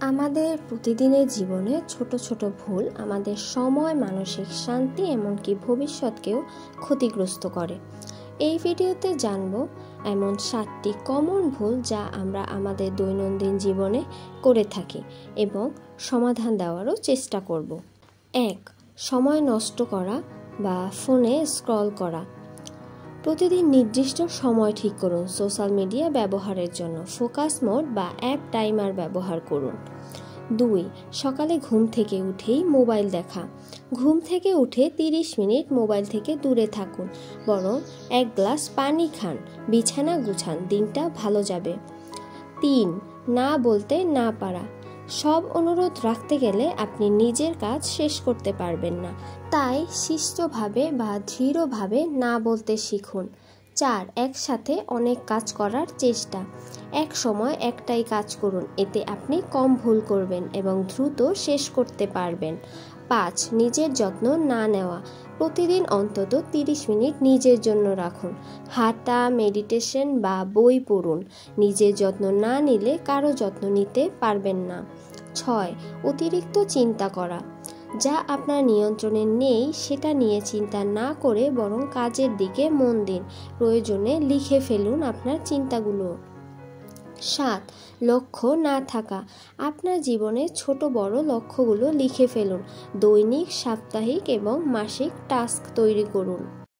আমাদের প্রতিদিনের জীবনে ছোট ছোট ভুল আমাদের সময়, মানসিক শান্তি, এমনকি ভবিষ্যৎকেও ক্ষতিগ্রস্ত করে। এই ভিডিওতে জানব এমন 7টি কমন ভুল যা আমরা আমাদের দৈনন্দিন জীবনে করে থাকি এবং সমাধান দেওয়ারও চেষ্টা করব। 1. সময় নষ্ট করা বা ফোনে স্ক্রল করা। প্রতিদিন নির্দিষ্ট সময় ঠিক করুন। সোশ্যাল মিডিয়া ব্যবহারের জন্য ফোকাস মোড বা অ্যাপ টাইমার ব্যবহার করুন। 2. সকালে ঘুম থেকে উঠেই মোবাইল দেখা। ঘুম থেকে উঠে 30 মিনিট মোবাইল থেকে দূরে থাকুন, বরং 1 গ্লাস পানি খান, বিছানা গুছান, দিনটা ভালো যাবে। 3. না বলতে না পারা। সব অনুরোধ রাখতে গেলে আপনি নিজের কাজ শেষ করতে পারবেন না, তাই শিষ্টভাবে বা দৃঢ়ভাবে না বলতে শিখুন। 4. একসাথে অনেক কাজ করার চেষ্টা। এক সময় একটাই কাজ করুন, এতে আপনি কম ভুল করবেন এবং দ্রুত শেষ করতে পারবেন। 5. নিজের যত্ন না নেওয়া। প্রতিদিন অন্তত 30 মিনিট নিজের জন্য রাখুন। হাঁটা, মেডিটেশন বা বই পড়ুন। নিজের যত্ন না নিলে কারো যত্ন নিতে পারবেন না। 6. অতিরিক্ত চিন্তা করা। যা আপনার নিয়ন্ত্রণে নেই সেটা নিয়ে চিন্তা না করে বরং কাজের দিকে মন দিন। প্রয়োজনে লিখে ফেলুন আপনার চিন্তাগুলো। 7. লক্ষ্য না থাকা। আপনার জীবনে ছোট বড় লক্ষ্যগুলো লিখে ফেলুন। দৈনিক, সাপ্তাহিক এবং মাসিক টাস্ক তৈরি করুন।